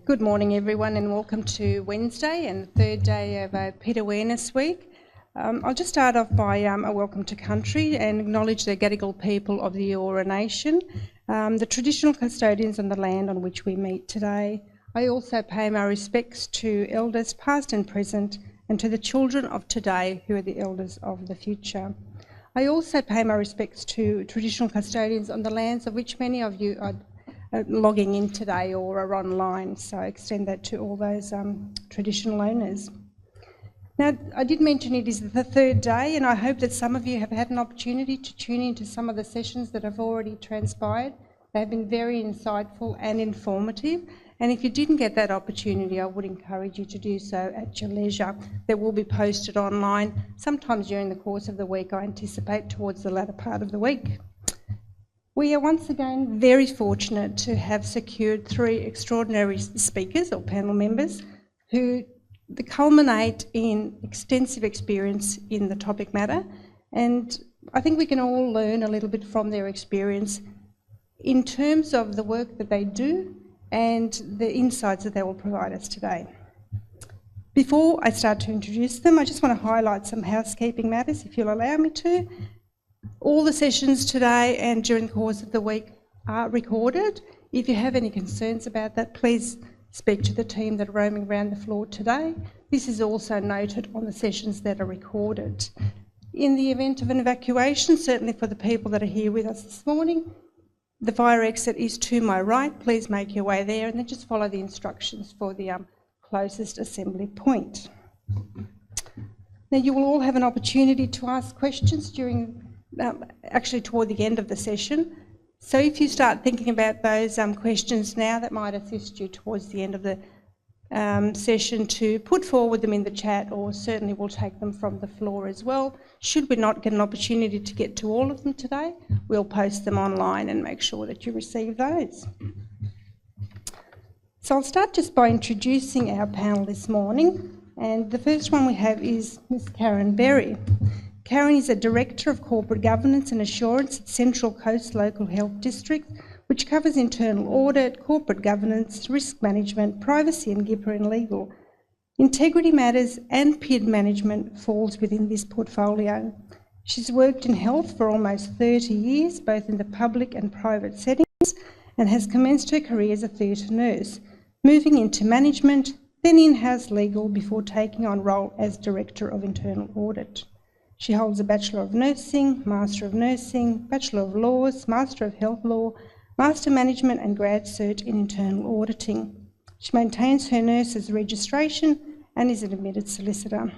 Good morning everyone and welcome to Wednesday and the third day of PID Awareness Week. I'll just start off by a welcome to country and acknowledge the Gadigal people of the Eora Nation, the traditional custodians on the land on which we meet today. I also pay my respects to elders past and present and to the children of today who are the elders of the future. I also pay my respects to traditional custodians on the lands of which many of you are logging in today or are online, so I extend that to all those traditional owners. Now, I did mention it is the third day, and I hope that some of you have had an opportunity to tune into some of the sessions that have already transpired. They have been very insightful and informative, and if you didn't get that opportunity, I would encourage you to do so at your leisure. They will be posted online, sometimes during the course of the week, I anticipate towards the latter part of the week. We are once again very fortunate to have secured three extraordinary speakers or panel members who culminate in extensive experience in the topic matter, and I think we can all learn a little bit from their experience in terms of the work that they do and the insights that they will provide us today. Before I start to introduce them, I just want to highlight some housekeeping matters, if you'll allow me to. All the sessions today and during the course of the week are recorded. If you have any concerns about that, please speak to the team that are roaming around the floor today. This is also noted on the sessions that are recorded. In the event of an evacuation, certainly for the people that are here with us this morning, the fire exit is to my right. Please make your way there and then just follow the instructions for the closest assembly point. Now, you will all have an opportunity to ask questions during actually toward the end of the session. So if you start thinking about those questions now, that might assist you towards the end of the session to put forward them in the chat, or certainly we'll take them from the floor as well. Should we not get an opportunity to get to all of them today, we'll post them online and make sure that you receive those. So I'll start just by introducing our panel this morning, and the first one we have is Ms. Karen Berry. Karen is a Director of Corporate Governance and Assurance at Central Coast Local Health District, which covers internal audit, corporate governance, risk management, privacy and GIPA and legal. Integrity matters and PID management falls within this portfolio. She's worked in health for almost 30 years, both in the public and private settings, and has commenced her career as a theatre nurse, moving into management, then in-house legal before taking on role as Director of Internal Audit. She holds a Bachelor of Nursing, Master of Nursing, Bachelor of Laws, Master of Health Law, Master Management and Grad Cert in Internal Auditing. She maintains her nurse's registration and is an admitted solicitor.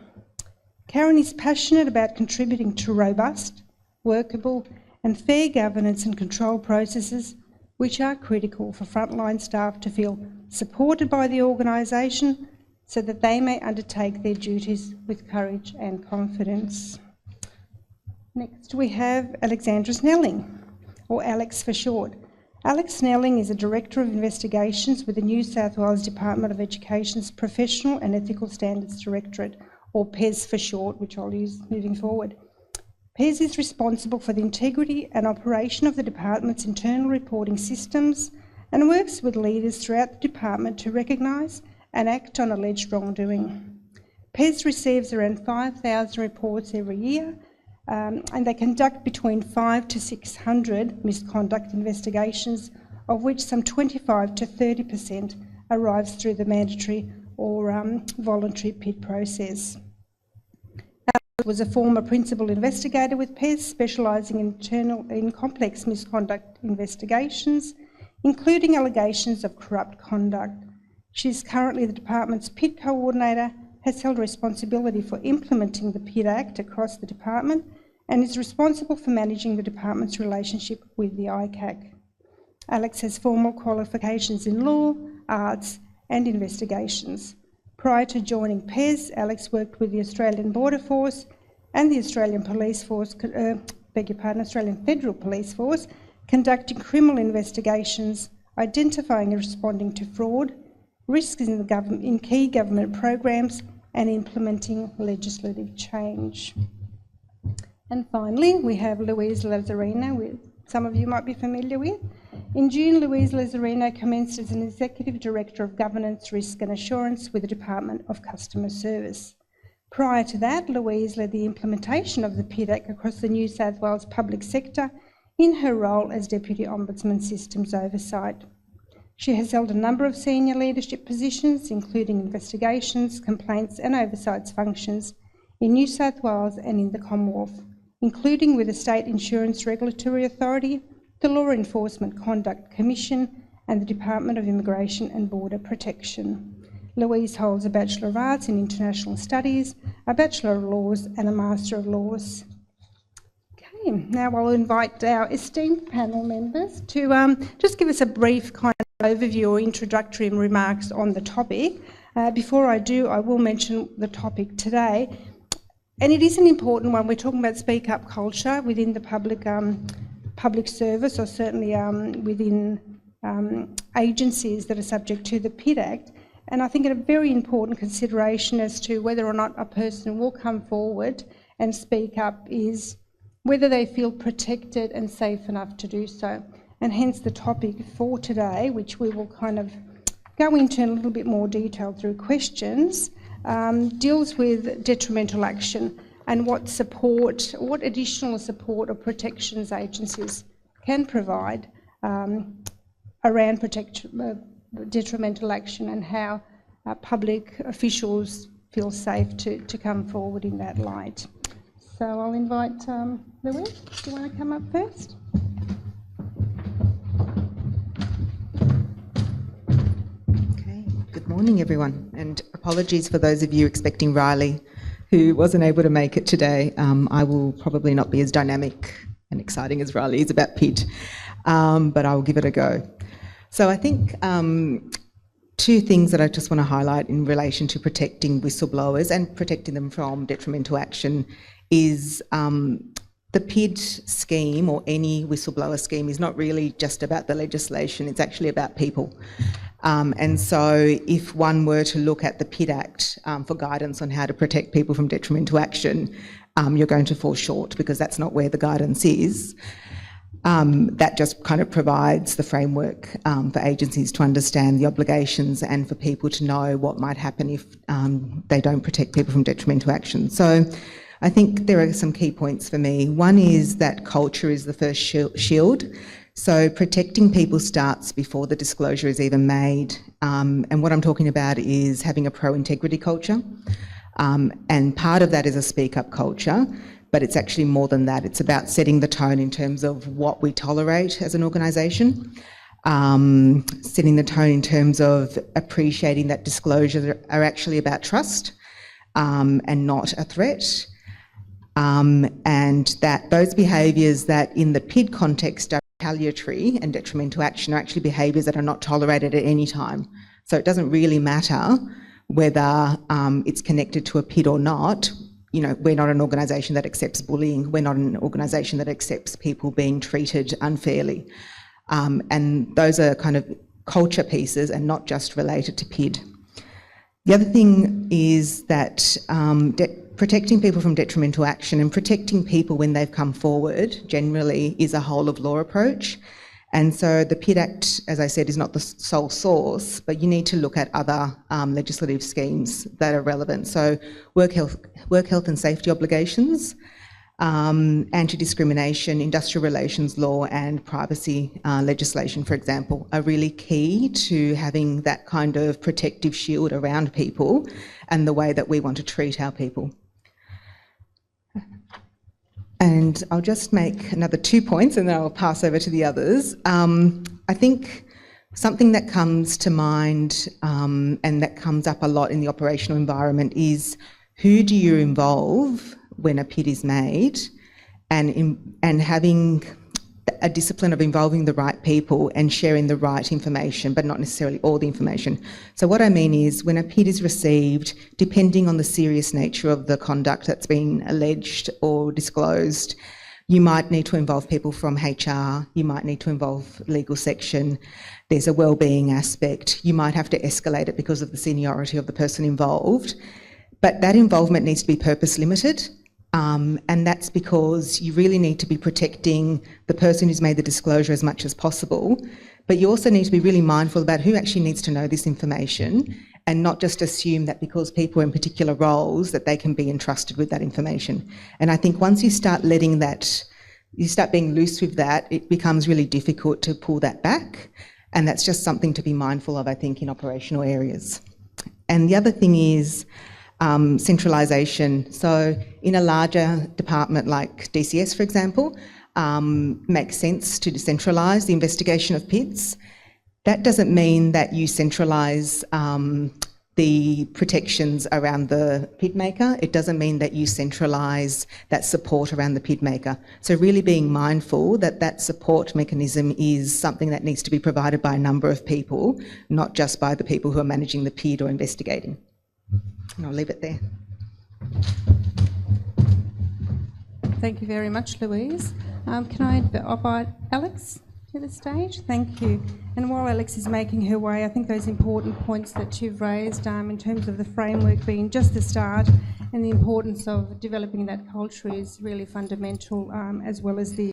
Karen is passionate about contributing to robust, workable and fair governance and control processes which are critical for frontline staff to feel supported by the organisation so that they may undertake their duties with courage and confidence. Next we have Alexandra Snelling, or Alex for short. Alex Snelling is a Director of Investigations with the New South Wales Department of Education's Professional and Ethical Standards Directorate, or PES for short, which I'll use moving forward. PES is responsible for the integrity and operation of the department's internal reporting systems and works with leaders throughout the department to recognise and act on alleged wrongdoing. PES receives around 5,000 reports every year, and they conduct between 500 to 600 misconduct investigations, of which some 25 to 30% arrives through the mandatory or voluntary PID process. Alex was a former principal investigator with PES, specialising in complex misconduct investigations, including allegations of corrupt conduct. She is currently the department's PID coordinator, has held responsibility for implementing the PID Act across the department, and is responsible for managing the department's relationship with the ICAC. Alex has formal qualifications in law, arts and investigations. Prior to joining PES, Alex worked with the Australian Border Force and the Australian Police Force, Australian Federal Police Force, conducting criminal investigations, identifying and responding to fraud, risks in key government programs and implementing legislative change. And finally, we have Louise Lazzarino some of you might be familiar with. In June, Louise Lazzarino commenced as an Executive Director of Governance, Risk and Assurance with the Department of Customer Service. Prior to that, Louise led the implementation of the PID Act across the New South Wales public sector in her role as Deputy Ombudsman Systems Oversight. She has held a number of senior leadership positions, including investigations, complaints and oversights functions in New South Wales and in the Commonwealth, including with the State Insurance Regulatory Authority, the Law Enforcement Conduct Commission and the Department of Immigration and Border Protection. Louise holds a Bachelor of Arts in International Studies, a Bachelor of Laws and a Master of Laws. Okay, now I'll invite our esteemed panel members to just give us a brief kind of overview or introductory remarks on the topic. Before I do, I will mention the topic today. And it is an important one. We're talking about speak-up culture within the public service, or certainly within agencies that are subject to the PID Act. And I think a very important consideration as to whether or not a person will come forward and speak up is whether they feel protected and safe enough to do so. And hence the topic for today, which we will kind of go into in a little bit more detail through questions, deals with detrimental action and what additional support or protections agencies can provide around detrimental action, and how public officials feel safe to come forward in that light. So I'll invite Louise, do you want to come up first? Good morning, everyone, and apologies for those of you expecting Riley, who wasn't able to make it today. I will probably not be as dynamic and exciting as Riley is about PID, but I will give it a go. So I think two things that I just want to highlight in relation to protecting whistleblowers and protecting them from detrimental action is the PID scheme, or any whistleblower scheme, is not really just about the legislation, it's actually about people. And so if one were to look at the PID Act for guidance on how to protect people from detrimental action, you're going to fall short, because that's not where the guidance is. That just kind of provides the framework for agencies to understand the obligations and for people to know what might happen if they don't protect people from detrimental action. So I think there are some key points for me. One is that culture is the first shield. So protecting people starts before the disclosure is even made. And what I'm talking about is having a pro-integrity culture. And part of that is a speak-up culture, but it's actually more than that. It's about setting the tone in terms of what we tolerate as an organisation, setting the tone in terms of appreciating that disclosures are actually about trust and not a threat. And that those behaviours that in the PID context are retaliatory and detrimental action are actually behaviours that are not tolerated at any time. So it doesn't really matter whether it's connected to a PID or not. You know, we're not an organisation that accepts bullying. We're not an organisation that accepts people being treated unfairly. And those are kind of culture pieces and not just related to PID. The other thing is that protecting people from detrimental action and protecting people when they've come forward generally is a whole of law approach. And so the PID Act, as I said, is not the sole source, but you need to look at other legislative schemes that are relevant. So work health and safety obligations, anti-discrimination, industrial relations law and privacy legislation, for example, are really key to having that kind of protective shield around people and the way that we want to treat our people. And I'll just make another 2 points and then I'll pass over to the others. I think something that comes to mind and that comes up a lot in the operational environment is who do you involve when a PID is made, and having a discipline of involving the right people and sharing the right information, but not necessarily all the information. So what I mean is when a PID is received, depending on the serious nature of the conduct that's been alleged or disclosed, you might need to involve people from HR, you might need to involve legal section, there's a wellbeing aspect, you might have to escalate it because of the seniority of the person involved, but that involvement needs to be purpose limited. And that's because you really need to be protecting the person who's made the disclosure as much as possible, but you also need to be really mindful about who actually needs to know this information and not just assume that because people are in particular roles that they can be entrusted with that information. And I think once you start letting that, you start being loose with that, it becomes really difficult to pull that back. And that's just something to be mindful of, I think, in operational areas. And the other thing is centralisation. So in a larger department like DCS, for example, makes sense to decentralise the investigation of PIDs. That doesn't mean that you centralise the protections around the PID maker. It doesn't mean that you centralise that support around the PID maker. So really being mindful that that support mechanism is something that needs to be provided by a number of people, not just by the people who are managing the PID or investigating. And I'll leave it there. Thank you very much, Louise. Can I invite Alex to the stage? Thank you. And while Alex is making her way, I think those important points that you've raised in terms of the framework being just the start and the importance of developing that culture is really fundamental, as well as the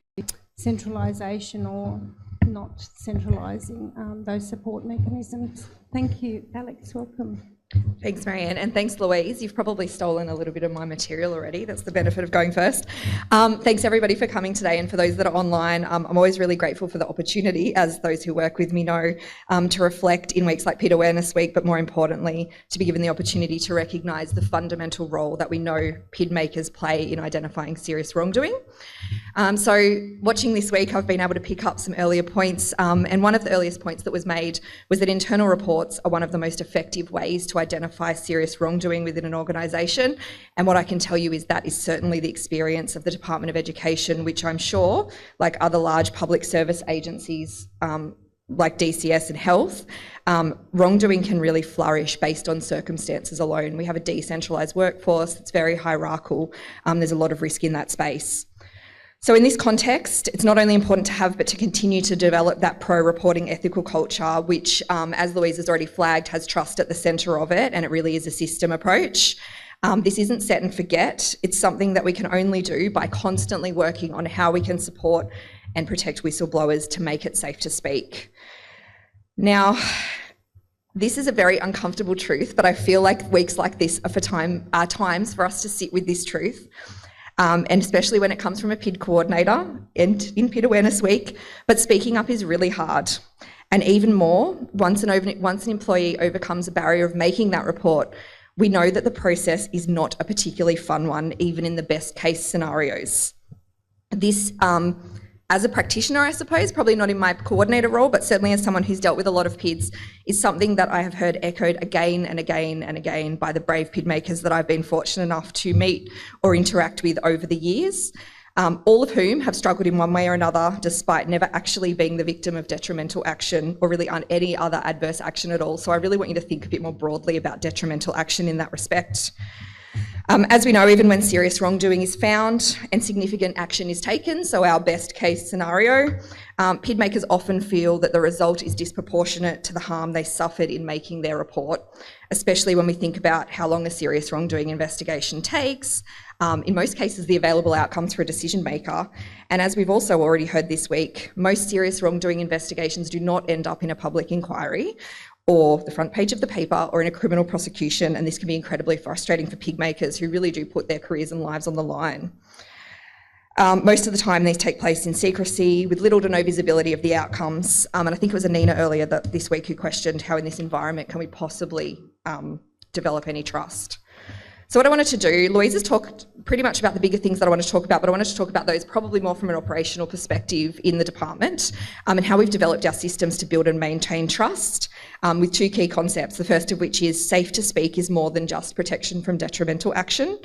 centralisation or not centralising those support mechanisms. Thank you. Alex, welcome. Thanks, Marianne, and thanks, Louise. You've probably stolen a little bit of my material already. That's the benefit of going first. Thanks, everybody, for coming today, and for those that are online, I'm always really grateful for the opportunity, as those who work with me know, to reflect in weeks like PID Awareness Week, but more importantly, to be given the opportunity to recognise the fundamental role that we know PID makers play in identifying serious wrongdoing. So watching this week, I've been able to pick up some earlier points, and one of the earliest points that was made was that internal reports are one of the most effective ways to identify serious wrongdoing within an organisation. And what I can tell you is that is certainly the experience of the Department of Education, which I'm sure, like other large public service agencies like DCS and Health, wrongdoing can really flourish based on circumstances alone. We have a decentralised workforce, it's very hierarchical, there's a lot of risk in that space. So in this context, it's not only important to have, but to continue to develop that pro-reporting ethical culture, which, as Louise has already flagged, has trust at the centre of it, and it really is a system approach. This isn't set and forget. It's something that we can only do by constantly working on how we can support and protect whistleblowers to make it safe to speak. Now, this is a very uncomfortable truth, but I feel like weeks like this are times for us to sit with this truth. And especially when it comes from a PID coordinator and in PID Awareness Week, but speaking up is really hard. And even more, once an employee overcomes a barrier of making that report, we know that the process is not a particularly fun one, even in the best case scenarios. This, as a practitioner, I suppose, probably not in my coordinator role, but certainly as someone who's dealt with a lot of PIDs, is something that I have heard echoed again and again and again by the brave PID makers that I've been fortunate enough to meet or interact with over the years, all of whom have struggled in one way or another, despite never actually being the victim of detrimental action or really any other adverse action at all. So I really want you to think a bit more broadly about detrimental action in that respect. As we know, even when serious wrongdoing is found and significant action is taken, so our best case scenario, PID makers often feel that the result is disproportionate to the harm they suffered in making their report, especially when we think about how long a serious wrongdoing investigation takes, in most cases the available outcomes for a decision maker. And as we've also already heard this week, most serious wrongdoing investigations do not end up in a public inquiry or the front page of the paper or in a criminal prosecution, and this can be incredibly frustrating for PID makers who really do put their careers and lives on the line. Most of the time these take place in secrecy with little to no visibility of the outcomes, and I think it was Anina earlier this week who questioned how in this environment can we possibly develop any trust. So what I wanted to do, Louise has talked pretty much about the bigger things that I want to talk about, but I wanted to talk about those probably more from an operational perspective in the department, and how we've developed our systems to build and maintain trust, with two key concepts, the first of which is safe to speak is more than just protection from detrimental action.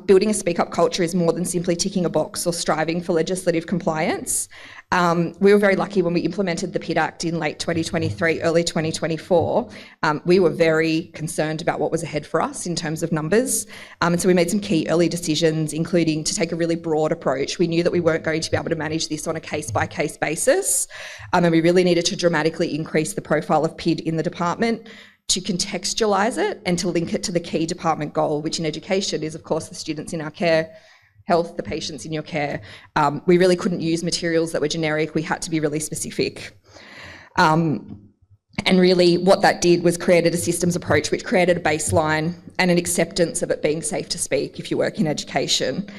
Building a speak up culture is more than simply ticking a box or striving for legislative compliance. We were very lucky when we implemented the PID Act in late 2023, early 2024. We were very concerned about what was ahead for us in terms of numbers. And so we made some key early decisions, including to take a really broad approach. We knew that we weren't going to be able to manage this on a case-by-case basis. And we really needed to dramatically increase the profile of PID in the department, to contextualise it and to link it to the key department goal, which in education is, of course, the students in our care, health, the patients in your care. We really couldn't use materials that were generic. We had to be really specific. And really what that did was created a systems approach which created a baseline and an acceptance of it being safe to speak if you work in education.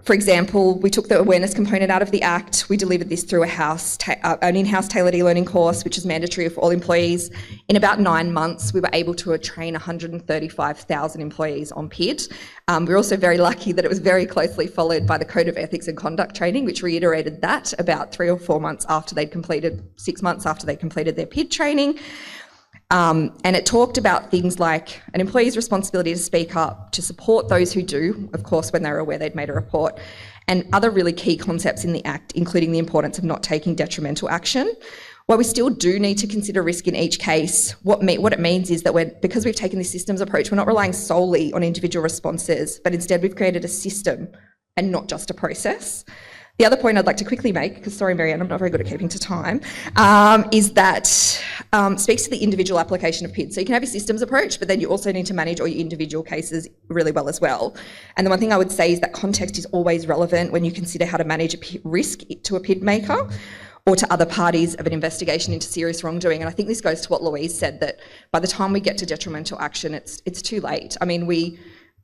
For example, we took the awareness component out of the Act. We delivered this through an in-house tailored e-learning course, which is mandatory for all employees. In about 9 months, we were able to train 135,000 employees on PID. We were also very lucky that it was very closely followed by the Code of Ethics and Conduct training, which reiterated that about 3 or 4 months after they'd completed, 6 months after they completed their PID training. And it talked about things like an employee's responsibility to speak up, to support those who do, of course, when they're aware they'd made a report, and other really key concepts in the Act, including the importance of not taking detrimental action. While we still do need to consider risk in each case, what it means is that because we've taken this systems approach, we're not relying solely on individual responses, but instead we've created a system and not just a process. The other point I'd like to quickly make, because sorry, Marianne, I'm not very good at keeping to time, is that speaks to the individual application of PID. So you can have your systems approach, but then you also need to manage all your individual cases really well as well. And the one thing I would say is that context is always relevant when you consider how to manage a risk to a PID maker or to other parties of an investigation into serious wrongdoing. And I think this goes to what Louise said, that by the time we get to detrimental action, it's too late. I mean,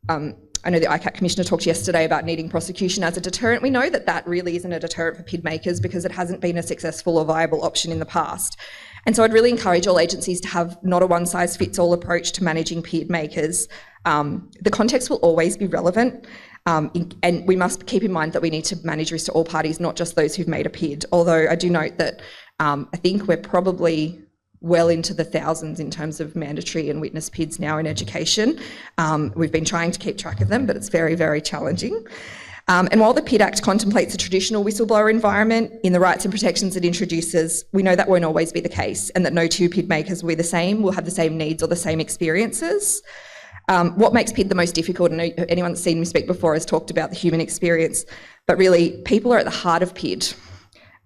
I know the ICAC Commissioner talked yesterday about needing prosecution as a deterrent. We know that that really isn't a deterrent for PID makers because it hasn't been a successful or viable option in the past. And so I'd really encourage all agencies to have not a one-size-fits-all approach to managing PID makers. The context will always be relevant, and we must keep in mind that we need to manage risk to all parties, not just those who've made a PID. Although I do note that I think we're probably well into the thousands in terms of mandatory and witness PIDs now in education. We've been trying to keep track of them, but it's very, very challenging. And while the PID Act contemplates a traditional whistleblower environment in the rights and protections it introduces, we know that won't always be the case, and that no two PID makers will be the same, will have the same needs or the same experiences. What makes PID the most difficult, and anyone that's seen me speak before has talked about the human experience, but really people are at the heart of PID.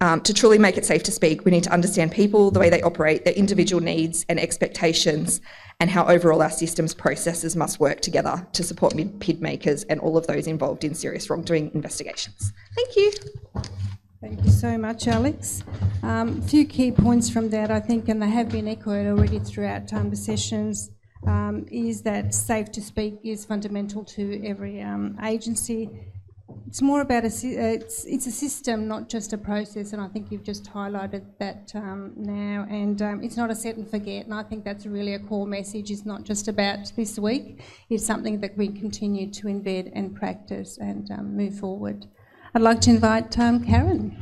To truly make it safe to speak, we need to understand people, the way they operate, their individual needs and expectations, and how overall our systems processes must work together to support PID makers and all of those involved in serious wrongdoing investigations. Thank you. Thank you so much, Alex. A few key points from that, I think, and they have been echoed already throughout the sessions, is that safe to speak is fundamental to every agency. It's more about it's a system, not just a process, and I think you've just highlighted that now. And it's not a set and forget, and I think that's really a core message. It's not just about this week. It's something that we continue to embed and practice and move forward. I'd like to invite Karen.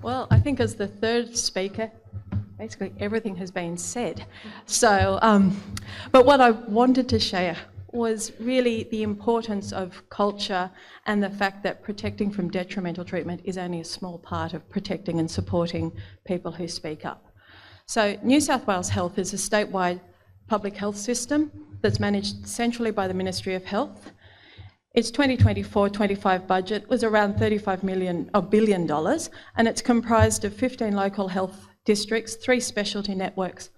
Well, I think as the third speaker, basically everything has been said. So, but what I wanted to share was really the importance of culture and the fact that protecting from detrimental treatment is only a small part of protecting and supporting people who speak up. So New South Wales Health is a statewide public health system that's managed centrally by the Ministry of Health. Its 2024-25 budget was around $35 billion, and it's comprised of 15 local health districts, 3 specialty networks,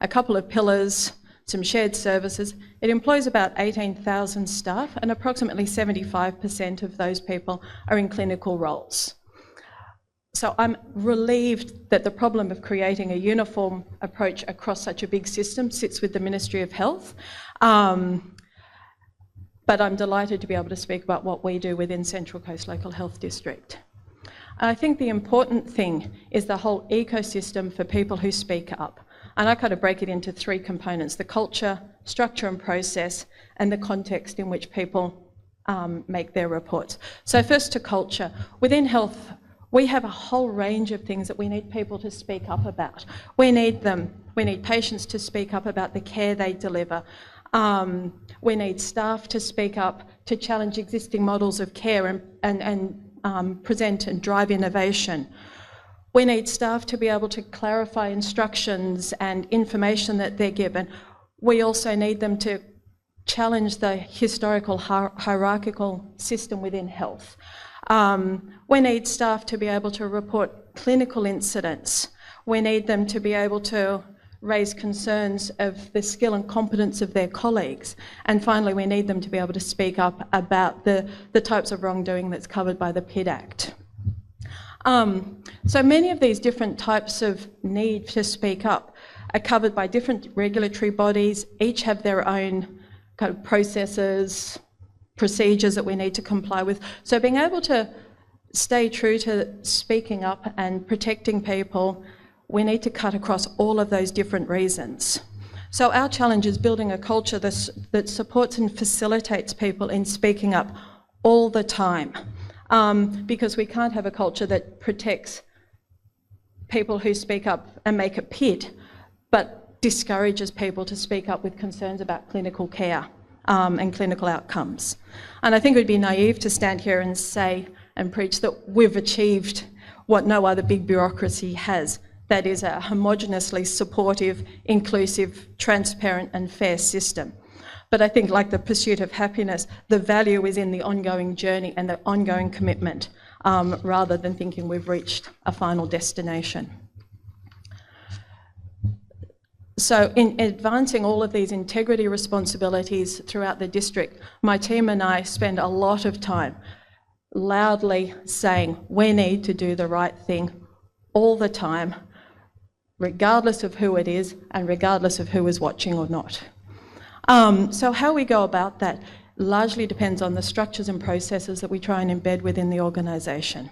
a couple of pillars, some shared services. It employs about 18,000 staff, and approximately 75% of those people are in clinical roles. So I'm relieved that the problem of creating a uniform approach across such a big system sits with the Ministry of Health. But I'm delighted to be able to speak about what we do within Central Coast Local Health District. I think the important thing is the whole ecosystem for people who speak up. And I kind of break it into 3 components: the culture, structure and process, and the context in which people make their reports. So first to culture. Within health, we have a whole range of things that we need people to speak up about. We need patients to speak up about the care they deliver. We need staff to speak up, to challenge existing models of care and present and drive innovation. We need staff to be able to clarify instructions and information that they're given. We also need them to challenge the historical hierarchical system within health. We need staff to be able to report clinical incidents. We need them to be able to raise concerns of the skill and competence of their colleagues. And finally, we need them to be able to speak up about the types of wrongdoing that's covered by the PID Act. So many of these different types of need to speak up are covered by different regulatory bodies. Each have their own kind of processes, procedures that we need to comply with. So being able to stay true to speaking up and protecting people, we need to cut across all of those different reasons. So our challenge is building a culture that supports and facilitates people in speaking up all the time, because we can't have a culture that protects people who speak up and make it PID, but discourages people to speak up with concerns about clinical care and clinical outcomes. And I think it would be naive to stand here and say and preach that we've achieved what no other big bureaucracy has. That is a homogeneously supportive, inclusive, transparent and fair system. But I think, like the pursuit of happiness, the value is in the ongoing journey and the ongoing commitment, rather than thinking we've reached a final destination. So in advancing all of these integrity responsibilities throughout the district, my team and I spend a lot of time loudly saying we need to do the right thing all the time, regardless of who it is and regardless of who is watching or not. So how we go about that largely depends on the structures and processes that we try and embed within the organisation.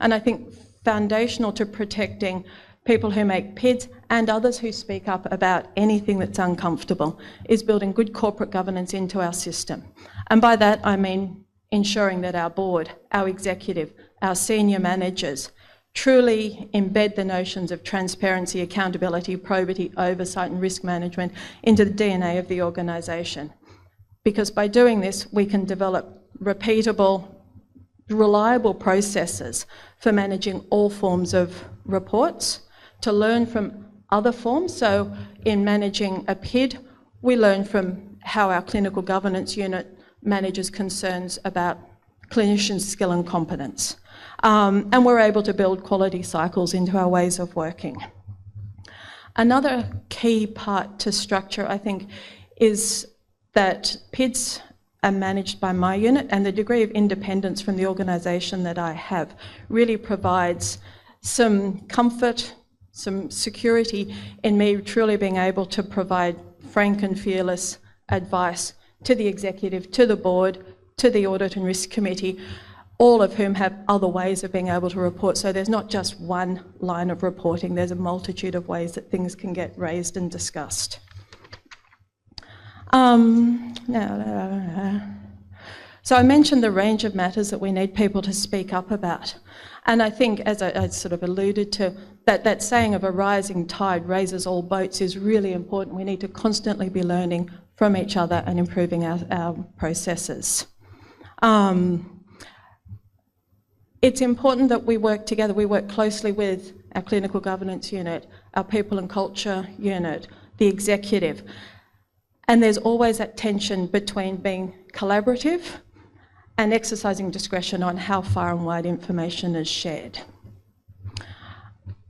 And I think foundational to protecting people who make PIDs and others who speak up about anything that's uncomfortable is building good corporate governance into our system. And by that I mean ensuring that our board, our executive, our senior managers truly embed the notions of transparency, accountability, probity, oversight and risk management into the DNA of the organisation. Because by doing this, we can develop repeatable, reliable processes for managing all forms of reports, to learn from other forms. So in managing a PID, we learn from how our clinical governance unit manages concerns about clinicians' skill and competence. And we're able to build quality cycles into our ways of working. Another key part to structure, I think, is that PIDs are managed by my unit, and the degree of independence from the organisation that I have really provides some comfort, some security in me truly being able to provide frank and fearless advice to the executive, to the board, to the Audit and Risk Committee, all of whom have other ways of being able to report. So there's not just one line of reporting, there's a multitude of ways that things can get raised and discussed. So I mentioned the range of matters that we need people to speak up about. And I think, as I sort of alluded to, that saying of a rising tide raises all boats is really important. We need to constantly be learning from each other and improving our processes. It's important that we work together. We work closely with our clinical governance unit, our people and culture unit, the executive. And there's always that tension between being collaborative and exercising discretion on how far and wide information is shared.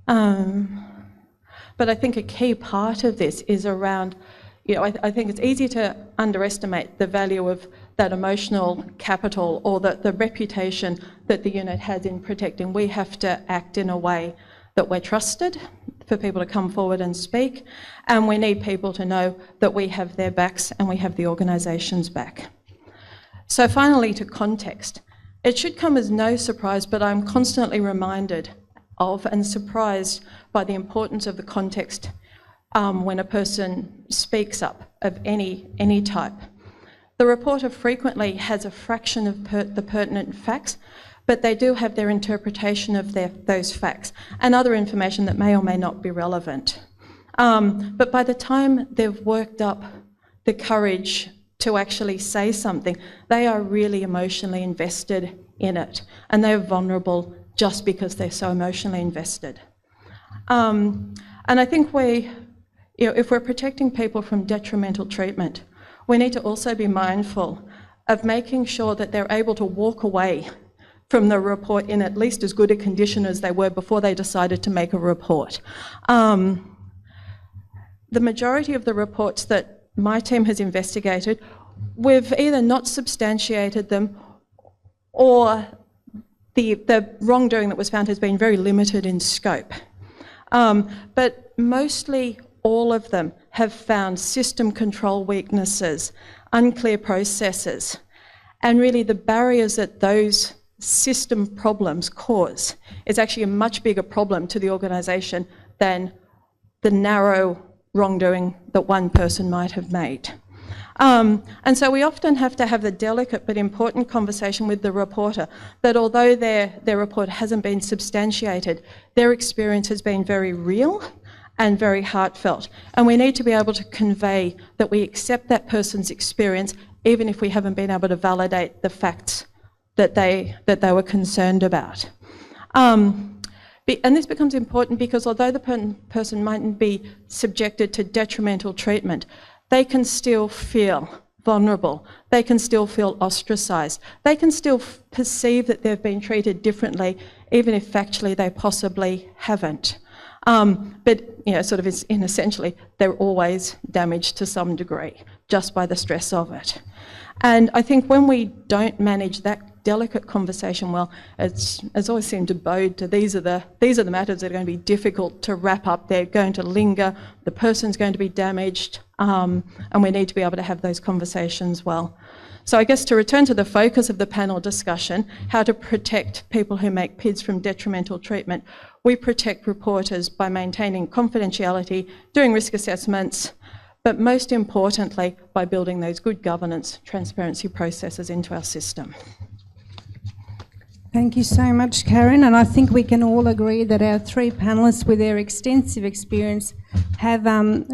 But I think a key part of this is around, I think it's easy to underestimate the value of that emotional capital or the reputation that the unit has in protecting. We have to act in a way that we're trusted for people to come forward and speak, and we need people to know that we have their backs and we have the organisation's back. So finally, to context. It should come as no surprise, but I'm constantly reminded of and surprised by the importance of the context when a person speaks up of any type. The reporter frequently has a fraction of the pertinent facts, but they do have their interpretation of those facts and other information that may or may not be relevant. But by the time they've worked up the courage to actually say something, they are really emotionally invested in it, and they're vulnerable just because they're so emotionally invested. And I think if we're protecting people from detrimental treatment, we need to also be mindful of making sure that they're able to walk away from the report in at least as good a condition as they were before they decided to make a report. The majority of the reports that my team has investigated, we've either not substantiated them or the wrongdoing that was found has been very limited in scope. But mostly all of them have found system control weaknesses, unclear processes, and really the barriers that those system problems cause is actually a much bigger problem to the organisation than the narrow wrongdoing that one person might have made. And so we often have to have the delicate but important conversation with the reporter that although their report hasn't been substantiated, their experience has been very real and very heartfelt. And we need to be able to convey that we accept that person's experience even if we haven't been able to validate the facts that they were concerned about. And this becomes important because although the person mightn't be subjected to detrimental treatment, they can still feel vulnerable. They can still feel ostracised. They can still perceive that they've been treated differently, even if factually they possibly haven't. But sort of essentially, they're always damaged to some degree just by the stress of it. And I think when we don't manage that delicate conversation well, it's always seemed to bode to these are the matters that are going to be difficult to wrap up. They're going to linger. The person's going to be damaged, and we need to be able to have those conversations well. So I guess to return to the focus of the panel discussion, how to protect people who make PIDs from detrimental treatment, we protect reporters by maintaining confidentiality, doing risk assessments, but most importantly, by building those good governance, transparency processes into our system. Thank you so much, Karen. And I think we can all agree that our three panellists, with their extensive experience, have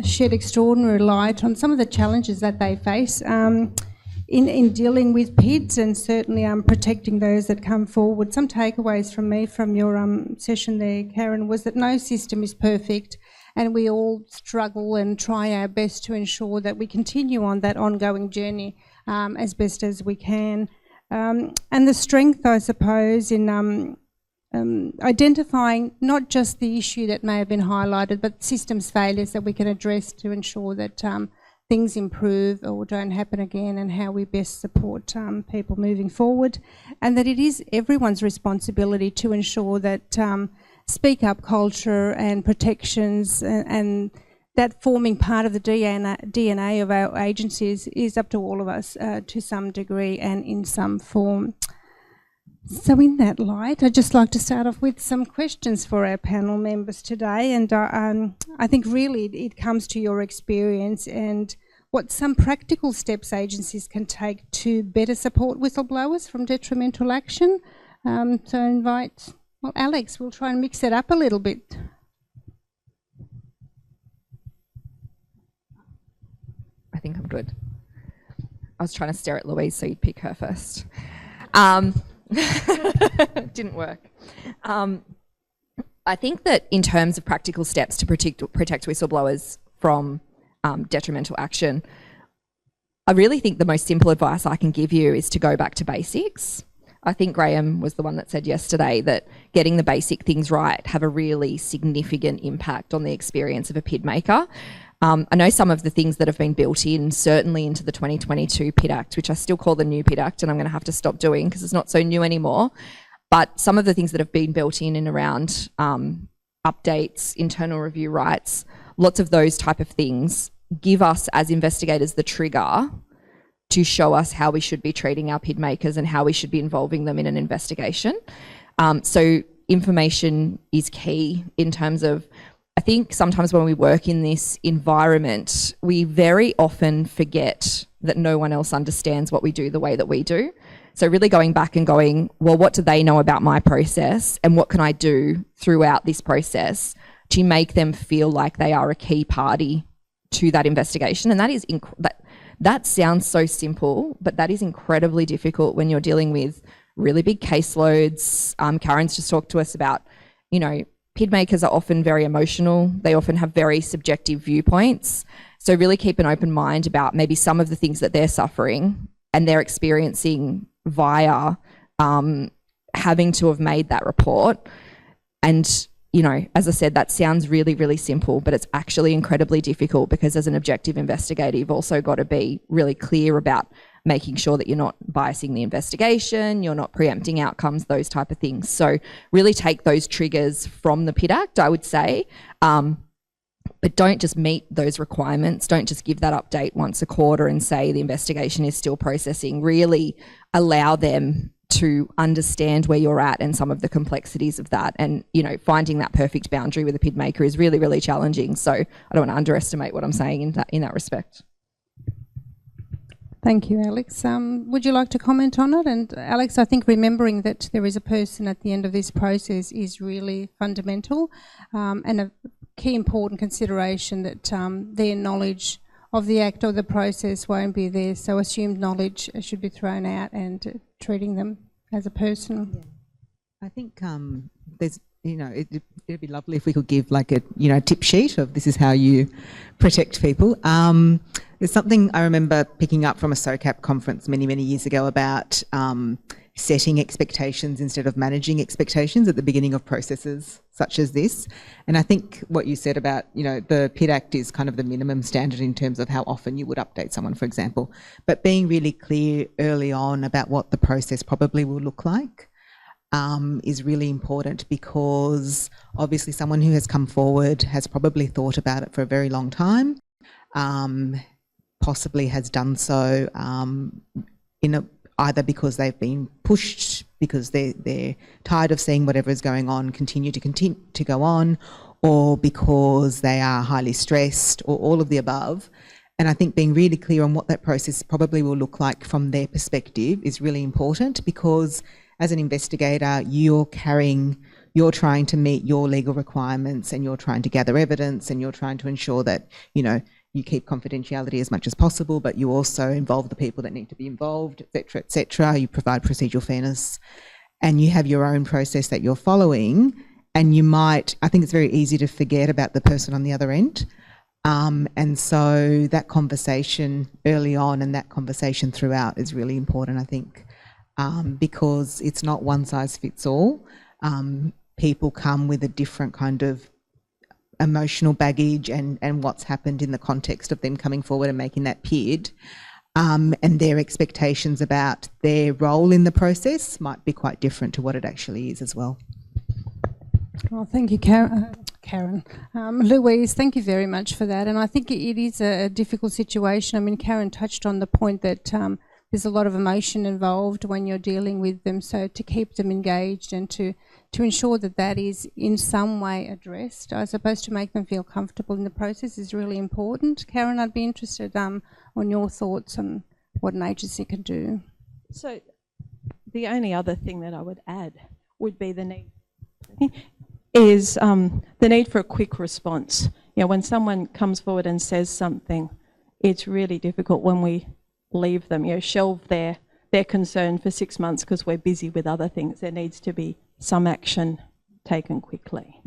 shed extraordinary light on some of the challenges that they face in dealing with PIDs and certainly protecting those that come forward. Some takeaways from me from your session there, Karen, was that no system is perfect and we all struggle and try our best to ensure that we continue on that ongoing journey as best as we can. And the strength, I suppose, in identifying not just the issue that may have been highlighted, but systems failures that we can address to ensure that things improve or don't happen again, and how we best support people moving forward. And that it is everyone's responsibility to ensure that speak up culture and protections and that forming part of the DNA of our agencies is up to all of us to some degree and in some form. So in that light, I'd just like to start off with some questions for our panel members today. And I think really it comes to your experience and what some practical steps agencies can take to better support whistleblowers from detrimental action. So I invite, well, Alex, we'll try and mix it up a little bit. I think I'm good. I was trying to stare at Louise so you'd pick her first. Didn't work. I think that in terms of practical steps to protect whistleblowers from detrimental action, I really think the most simple advice I can give you is to go back to basics. I think Graham was the one that said yesterday that getting the basic things right have a really significant impact on the experience of a PID maker. I know some of the things that have been built in, certainly into the 2022 PID Act, which I still call the new PID Act, and I'm going to have to stop doing because it's not so new anymore. But some of the things that have been built in and around updates, internal review rights, lots of those type of things give us as investigators the trigger to show us how we should be treating our PID makers and how we should be involving them in an investigation. So information is key in terms of, I think sometimes when we work in this environment, we very often forget that no one else understands what we do the way that we do. So really going back and going, well, what do they know about my process and what can I do throughout this process to make them feel like they are a key party to that investigation? And that is that sounds so simple, but that is incredibly difficult when you're dealing with really big caseloads. Karen's just talked to us about, PID makers are often very emotional. They often have very subjective viewpoints. So really keep an open mind about maybe some of the things that they're suffering and they're experiencing via having to have made that report. And, you know, as I said, that sounds really, really simple, but it's actually incredibly difficult, because as an objective investigator, you've also got to be really clear about making sure that you're not biasing the investigation, you're not preempting outcomes, those type of things. So really take those triggers from the PID Act, I would say, but don't just meet those requirements. Don't just give that update once a quarter and say the investigation is still processing. Really allow them to understand where you're at and some of the complexities of that. And, you know, finding that perfect boundary with a PID maker is really, really challenging. So I don't want to underestimate what I'm saying in that respect. Thank you, Alex. Would you like to comment on it? And Alex, I think remembering that there is a person at the end of this process is really fundamental, and a key important consideration that their knowledge of the act or the process won't be there. So assumed knowledge should be thrown out, and treating them as a person. Yeah. I think there's, you know, it'd be lovely if we could give like a, you know, tip sheet of this is how you protect people. There's something I remember picking up from a SOCAP conference many, many years ago about setting expectations instead of managing expectations at the beginning of processes such as this. And I think what you said about, you know, the PID Act is kind of the minimum standard in terms of how often you would update someone, for example, but being really clear early on about what the process probably will look like is really important, because obviously someone who has come forward has probably thought about it for a very long time, possibly has done so either because they've been pushed, because they're tired of seeing whatever is going on continue to go on, or because they are highly stressed, or all of the above. And I think being really clear on what that process probably will look like from their perspective is really important, because as an investigator, you're trying to meet your legal requirements, and you're trying to gather evidence, and you're trying to ensure that, you know, you keep confidentiality as much as possible, but you also involve the people that need to be involved, et cetera. You provide procedural fairness, and you have your own process that you're following. And you might, I think it's very easy to forget about the person on the other end. And so that conversation early on and that conversation throughout is really important, I think, because it's not one size fits all. People come with a different kind of emotional baggage and what's happened in the context of them coming forward and making that PID, and their expectations about their role in the process might be quite different to what it actually is as well. Well, thank you, Karen. Louise, thank you very much for that. And I think it is a difficult situation. I mean, Karen touched on the point that there's a lot of emotion involved when you're dealing with them. So to keep them engaged and to ensure that that is in some way addressed, I suppose, to make them feel comfortable in the process is really important. Karen, I'd be interested on your thoughts on what an agency can do. So the only other thing that I would add would be the need for a quick response. You know, when someone comes forward and says something, it's really difficult when we leave them, you know, shelve their concern for 6 months because we're busy with other things. There needs to be some action taken quickly.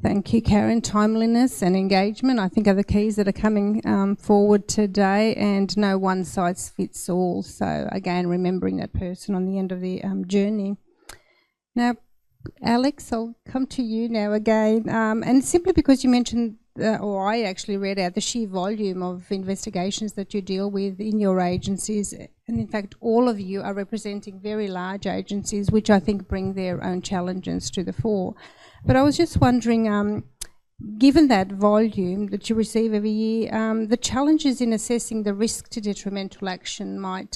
Thank you, Karen. Timeliness and engagement, I think, are the keys that are coming forward today, and no one size fits all. So again, remembering that person on the end of the journey. Now, Alex, I'll come to you now again, and simply because you mentioned, or I actually read out the sheer volume of investigations that you deal with in your agencies, and in fact all of you are representing very large agencies, which I think bring their own challenges to the fore. But I was just wondering, given that volume that you receive every year, the challenges in assessing the risk to detrimental action might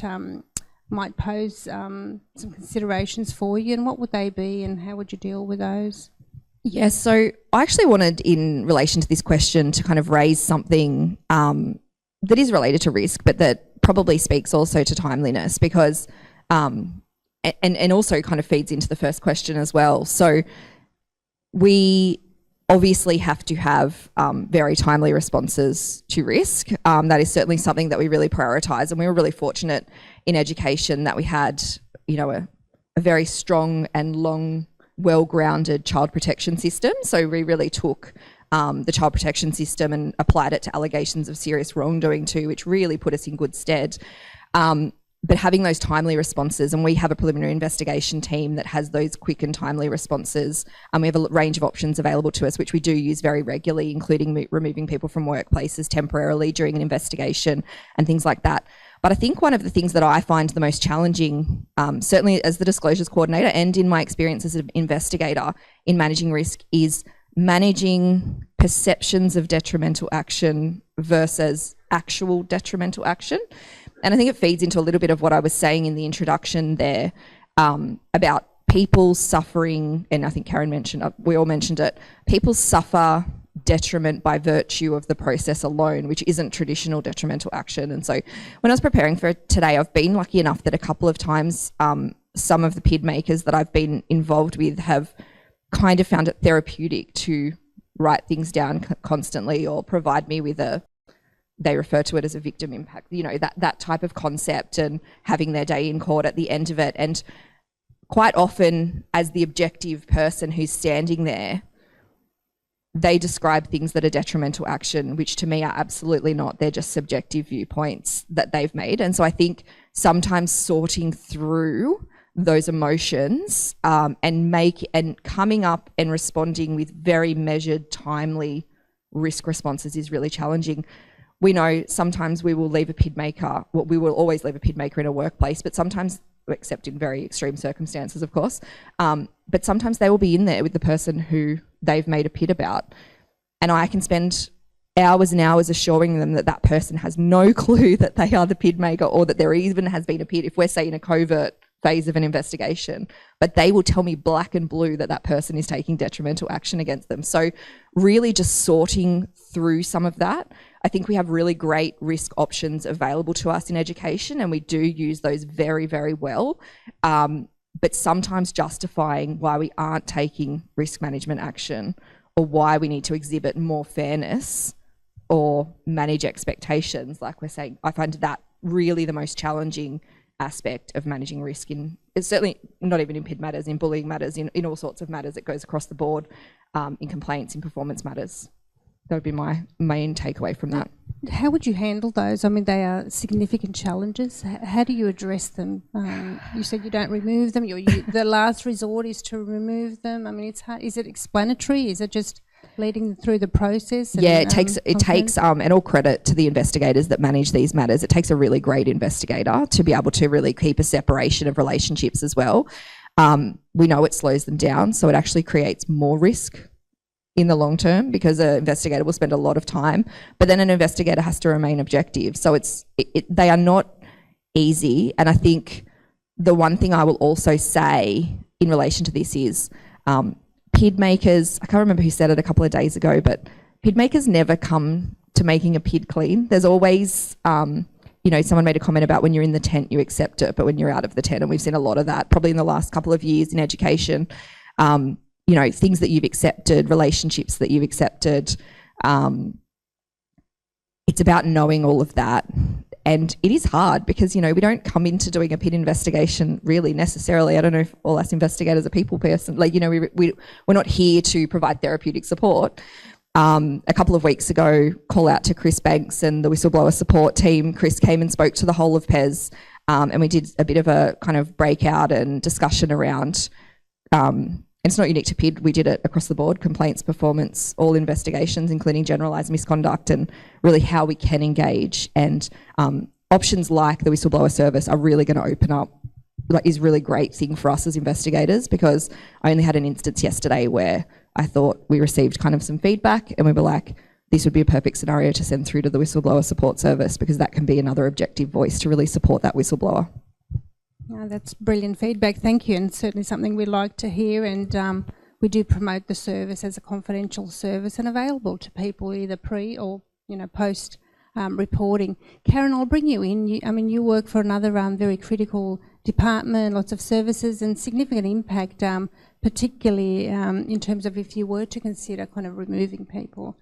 pose some considerations for you, and what would they be and how would you deal with those? Yes, so I actually wanted, in relation to this question, to kind of raise something that is related to risk, but that probably speaks also to timeliness, because and also kind of feeds into the first question as well. So we obviously have to have very timely responses to risk. That is certainly something that we really prioritise, and we were really fortunate in education that we had, you know, a very strong and long, well-grounded child protection system. So we really took the child protection system and applied it to allegations of serious wrongdoing too, which really put us in good stead. But but having those timely responses, and we have a preliminary investigation team that has those quick and timely responses. We have a range of options available to us, which we do use very regularly, including removing people from workplaces temporarily during an investigation and things like that. But I think one of the things that I find the most challenging, certainly as the disclosures coordinator and in my experience as an investigator in managing risk, is managing perceptions of detrimental action versus actual detrimental action. And I think it feeds into a little bit of what I was saying in the introduction there, about people suffering, and I think Karen mentioned, we all mentioned it, people suffer detriment by virtue of the process alone, which isn't traditional detrimental action. And so when I was preparing for today, I've been lucky enough that a couple of times some of the PID makers that I've been involved with have kind of found it therapeutic to write things down constantly or provide me with they refer to it as a victim impact, you know, that type of concept, and having their day in court at the end of it. And quite often, as the objective person who's standing there, they describe things that are detrimental action, which to me are absolutely not. They're just subjective viewpoints that they've made. And so I think sometimes sorting through those emotions and coming up and responding with very measured, timely risk responses is really challenging. We know sometimes we will leave a PID maker, well, we will always leave a PID maker in a workplace, but sometimes, except in very extreme circumstances, of course, but sometimes they will be in there with the person who they've made a PID about. And I can spend hours and hours assuring them that that person has no clue that they are the PID maker, or that there even has been a PID, if we're, say, in a covert phase of an investigation, but they will tell me black and blue that that person is taking detrimental action against them. So really just sorting through some of that. I think we have really great risk options available to us in education, and we do use those very, very well. But sometimes justifying why we aren't taking risk management action, or why we need to exhibit more fairness or manage expectations, like we're saying, I find that really the most challenging aspect of managing risk it's certainly not even in PID matters, in bullying matters, in all sorts of matters. It goes across the board, in complaints, in performance matters. That would be my main takeaway from that. How would you handle those? I mean, they are significant challenges. How do you address them? You said you don't remove them. The last resort is to remove them. I mean, it's hard. Is it explanatory? Is it just leading them through the process? And, it takes and all credit to the investigators that manage these matters. It takes a really great investigator to be able to really keep a separation of relationships as well. We know it slows them down, so it actually creates more risk in the long term, because an investigator will spend a lot of time, but then an investigator has to remain objective. So they are not easy. And I think the one thing I will also say in relation to this is PID makers, I can't remember who said it a couple of days ago, but PID makers never come to making a PID clean. There's always, someone made a comment about when you're in the tent, you accept it, but when you're out of the tent, and we've seen a lot of that probably in the last couple of years in education, things that you've accepted, relationships that you've accepted. It's about knowing all of that. And it is hard because, we don't come into doing a PID investigation really necessarily. I don't know if all us investigators are people person. We're not here to provide therapeutic support. A couple of weeks ago, call out to Chris Banks and the whistleblower support team. Chris came and spoke to the whole of PES, and we did a bit of a kind of breakout and discussion around it's not unique to PID, we did it across the board, complaints, performance, all investigations, including generalised misconduct, and really how we can engage. And options like the whistleblower service are really going to open up, is really great thing for us as investigators, because I only had an instance yesterday where I thought we received kind of some feedback and we were like, this would be a perfect scenario to send through to the whistleblower support service, because that can be another objective voice to really support that whistleblower. That's brilliant feedback, thank you, and certainly something we'd like to hear. And we do promote the service as a confidential service and available to people either pre or post reporting. Karen, I'll bring you in. You work for another very critical department, lots of services and significant impact, particularly in terms of if you were to consider kind of removing people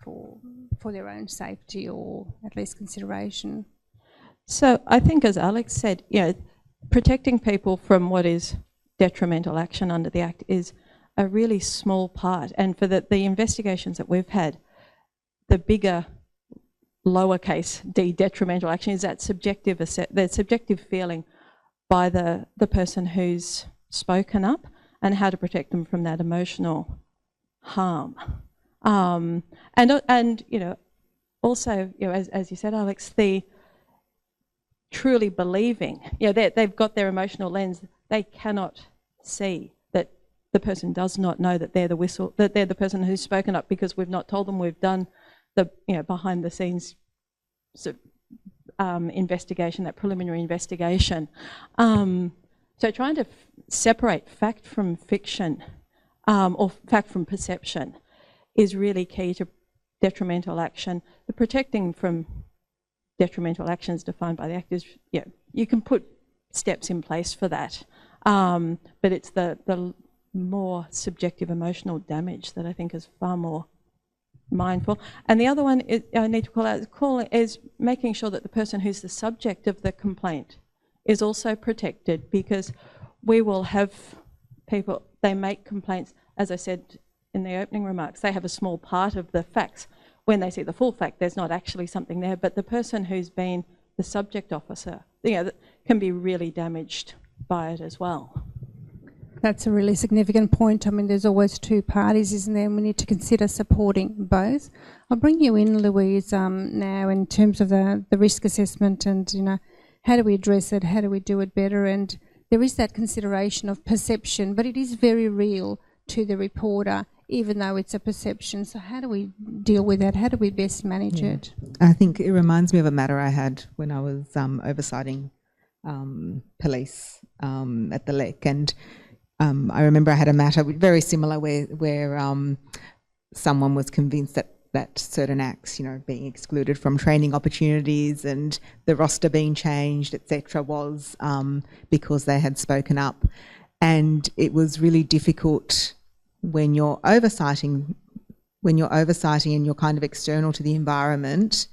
for their own safety or at least consideration. So I think, as Alex said, protecting people from what is detrimental action under the Act is a really small part. And for the investigations that we've had, the bigger lowercase d, detrimental action, is that subjective feeling by the person who's spoken up, and how to protect them from that emotional harm. And also, as you said, Alex, the truly believing, they've got their emotional lens. They cannot see that the person does not know that they're the person who's spoken up, because we've not told them. We've done the behind the scenes investigation, that preliminary investigation. So trying to separate fact from fiction, or fact from perception, is really key to detrimental action. The protecting from detrimental actions defined by the Act is, you can put steps in place for that, but it's the more subjective emotional damage that I think is far more mindful. And the other one is, I need to call out, is making sure that the person who's the subject of the complaint is also protected, because we will have people, they make complaints, as I said in the opening remarks, they have a small part of the facts. When they see the full fact, there's not actually something there, but the person who's been the subject officer, can be really damaged by it as well. That's a really significant point. I mean, there's always two parties, isn't there? And we need to consider supporting both. I'll bring you in, Louise, now in terms of the risk assessment and, how do we address it? How do we do it better? And there is that consideration of perception, but it is very real to the reporter, even though it's a perception. So how do we deal with that? How do we best manage it? I think it reminds me of a matter I had when I was oversighting police at the LEC, and I remember I had a matter very similar where someone was convinced that certain acts, being excluded from training opportunities and the roster being changed, etc., was because they had spoken up. And it was really difficult when you're oversighting and you're kind of external to the environment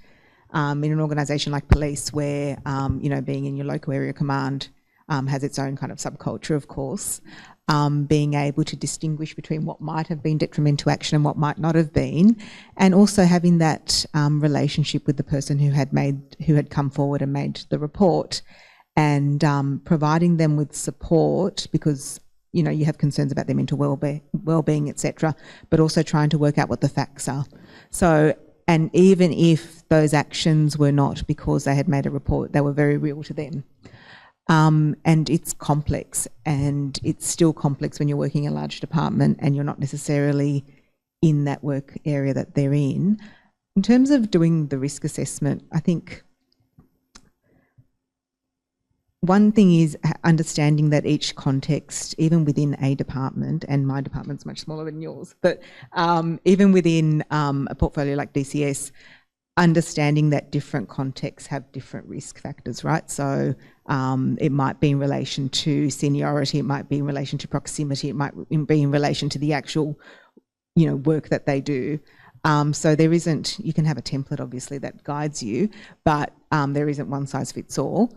in an organisation like police, where being in your local area command has its own kind of subculture, of course. Being able to distinguish between what might have been detrimental action and what might not have been, and also having that relationship with the person who had come forward and made the report, and providing them with support, because you have concerns about their mental well-being, etc., but also trying to work out what the facts are. So, and even if those actions were not because they had made a report, they were very real to them. And it's complex, and it's still complex when you're working in a large department and you're not necessarily in that work area that they're in. In terms of doing the risk assessment, I think one thing is understanding that each context, even within a department, and my department's much smaller than yours, but even within a portfolio like DCS, understanding that different contexts have different risk factors, right? So it might be in relation to seniority, it might be in relation to proximity, it might be in relation to the actual, work that they do. So there isn't, you can have a template obviously that guides you, but there isn't one size fits all.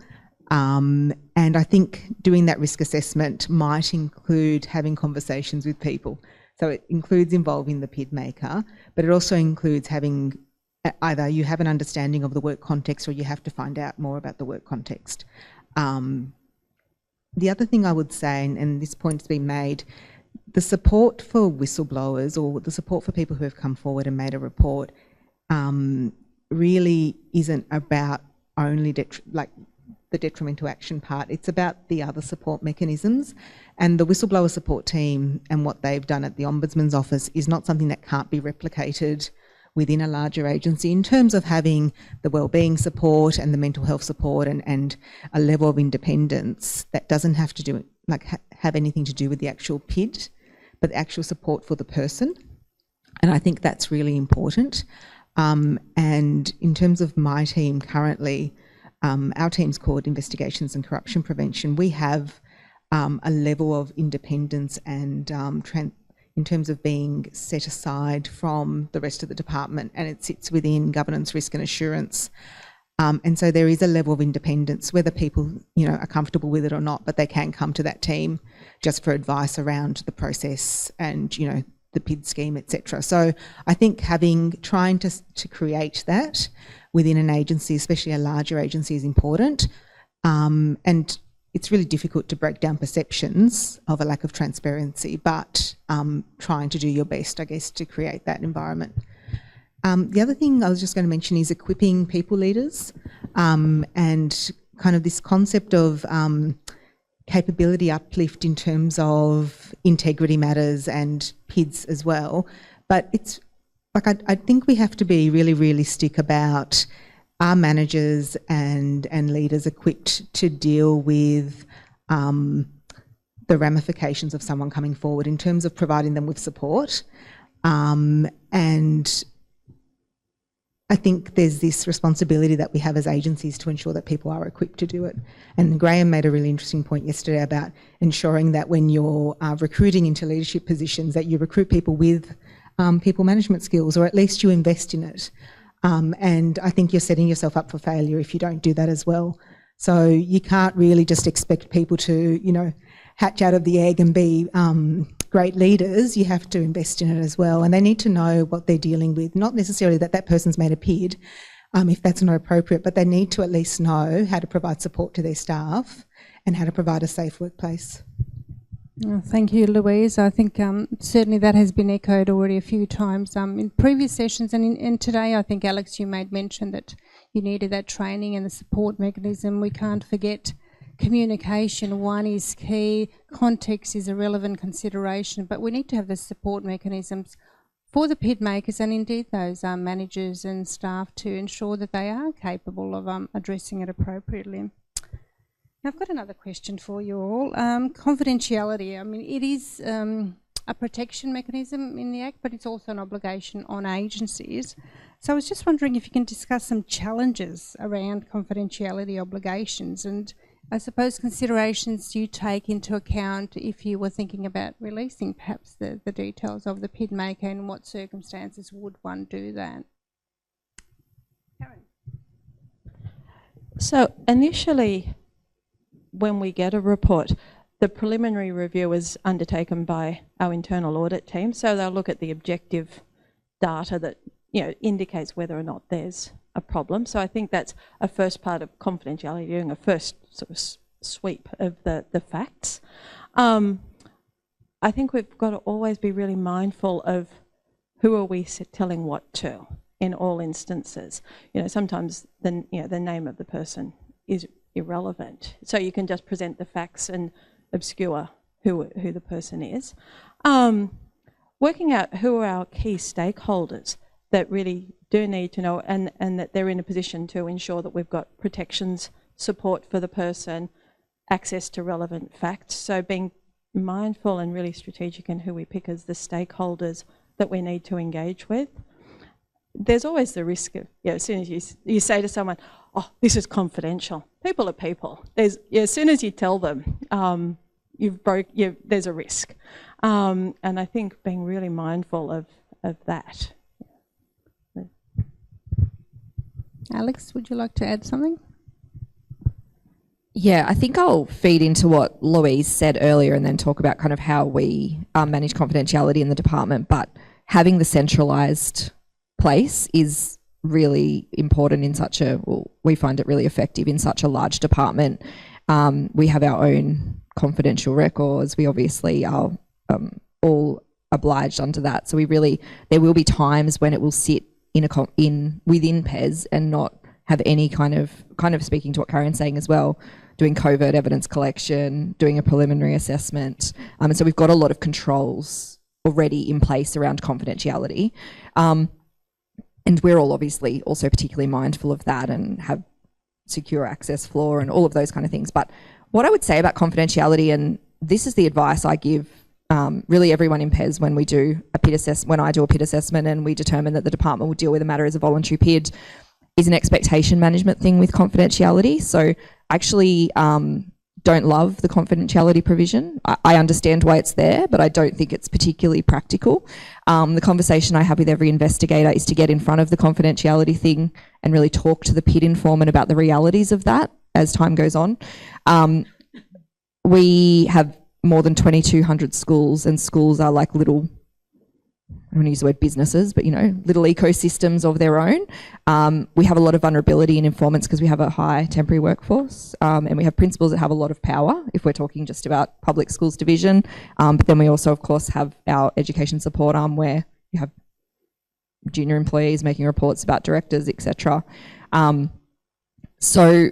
And I think doing that risk assessment might include having conversations with people. So it includes involving the PID maker, but it also includes having either you have an understanding of the work context or you have to find out more about the work context. The other thing I would say, and this point's been made, the support for whistleblowers or the support for people who have come forward and made a report really isn't about only the detrimental action part. It's about the other support mechanisms, and the whistleblower support team and what they've done at the Ombudsman's office is not something that can't be replicated within a larger agency in terms of having the wellbeing support and the mental health support and a level of independence that doesn't have to do have anything to do with the actual PID, but the actual support for the person. And I think that's really important. And in terms of my team currently, our team's called Investigations and Corruption Prevention. We have a level of independence and in terms of being set aside from the rest of the department, and it sits within governance, risk and assurance. And so there is a level of independence, whether people are comfortable with it or not, but they can come to that team just for advice around the process and the PID scheme, etc. So I think trying to create that within an agency, especially a larger agency, is important. And it's really difficult to break down perceptions of a lack of transparency, but trying to do your best, I guess, to create that environment. The other thing I was just going to mention is equipping people leaders, and kind of this concept of capability uplift in terms of integrity matters and PIDs as well. But it's like, I think we have to be really realistic about our managers and leaders equipped to deal with the ramifications of someone coming forward in terms of providing them with support. And I think there's this responsibility that we have as agencies to ensure that people are equipped to do it. And Graham made a really interesting point yesterday about ensuring that when you're recruiting into leadership positions, that you recruit people with people management skills, or at least you invest in it. And I think you're setting yourself up for failure if you don't do that as well. So you can't really just expect people to, you know, hatch out of the egg and be great leaders. You have to invest in it as well. And they need to know what they're dealing with, not necessarily that person's made a PID, if that's not appropriate, but they need to at least know how to provide support to their staff and how to provide a safe workplace. Thank you, Louise. I think certainly that has been echoed already a few times in previous sessions, and in today I think, Alex, you made mention that you needed that training and the support mechanism. We can't forget communication. One is key, context is a relevant consideration, but we need to have the support mechanisms for the PID makers and indeed those managers and staff to ensure that they are capable of addressing it appropriately. Now, I've got another question for you all. Confidentiality, I mean, it is a protection mechanism in the Act, but it's also an obligation on agencies. So I was just wondering if you can discuss some challenges around confidentiality obligations, and I suppose considerations you take into account if you were thinking about releasing perhaps the details of the PID maker, and in what circumstances would one do that? Karen. So initially, when we get a report, the preliminary review is undertaken by our internal audit team. So they'll look at the objective data that, you know, indicates whether or not there's a problem. So I think that's a first part of confidentiality, doing a first sort of sweep of the facts. I think we've got to always be really mindful of who are we telling what to in all instances. You know, sometimes the name of the person is irrelevant. So you can just present the facts and obscure who the person is. Working out who are our key stakeholders that really do need to know, and that they're in a position to ensure that we've got protections, support for the person, access to relevant facts. So being mindful and really strategic in who we pick as the stakeholders that we need to engage with. There's always the risk of, as soon as you say to someone, oh, this is confidential. People are people. As soon as you tell them, there's a risk. And I think being really mindful of that. Alex, would you like to add something? Yeah, I think I'll feed into what Louise said earlier and then talk about kind of how we manage confidentiality in the department. But having the centralised place is really important in such a, well, we find it really effective in such a large department. We have our own confidential records. We obviously are all obliged under that. So there will be times when it will sit within PES and not have any kind of speaking to what Karen's saying as well, doing covert evidence collection, doing a preliminary assessment. And so we've got a lot of controls already in place around confidentiality. And we're all obviously also particularly mindful of that and have secure access floor and all of those kind of things. But what I would say about confidentiality, and this is the advice I give really everyone in PES when we do a PID assessment, when I do a PID assessment and we determine that the department will deal with a matter as a voluntary PID, is an expectation management thing with confidentiality. So I actually don't love the confidentiality provision. I understand why it's there, but I don't think it's particularly practical. The conversation I have with every investigator is to get in front of the confidentiality thing and really talk to the PID informant about the realities of that as time goes on. We have more than 2,200 schools, and schools are like little I don't want to use the word businesses, but, little ecosystems of their own. We have a lot of vulnerability in informants because we have a high temporary workforce, and we have principals that have a lot of power, if we're talking just about public schools division. But then we also, of course, have our education support arm where you have junior employees making reports about directors, etc. So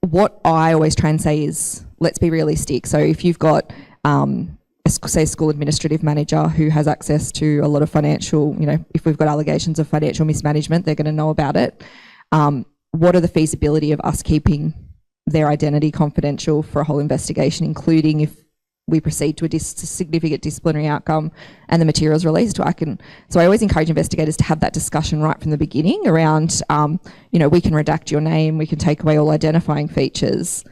what I always try and say is, let's be realistic. So if you've got say a school administrative manager who has access to a lot of financial, if we've got allegations of financial mismanagement, they're going to know about it. What are the feasibility of us keeping their identity confidential for a whole investigation, including if we proceed to a significant disciplinary outcome and the materials released? So I always encourage investigators to have that discussion right from the beginning around, we can redact your name, we can take away all identifying features,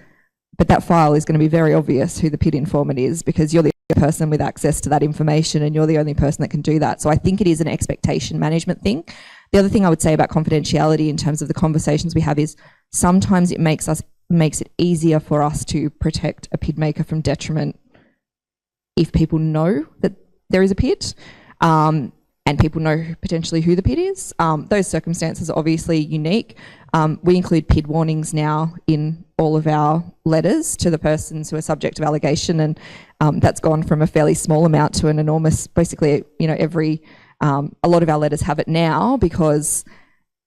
but that file is going to be very obvious who the PID informant is, because you're the person with access to that information and you're the only person that can do that. So I think it is an expectation management thing. The other thing I would say about confidentiality in terms of the conversations we have is sometimes it makes it easier for us to protect a PID maker from detriment if people know that there is a PID, and people know potentially who the PID is. Those circumstances are obviously unique. We include PID warnings now in all of our letters to the persons who are subject of allegation, and that's gone from a fairly small amount to an enormous, basically, a lot of our letters have it now because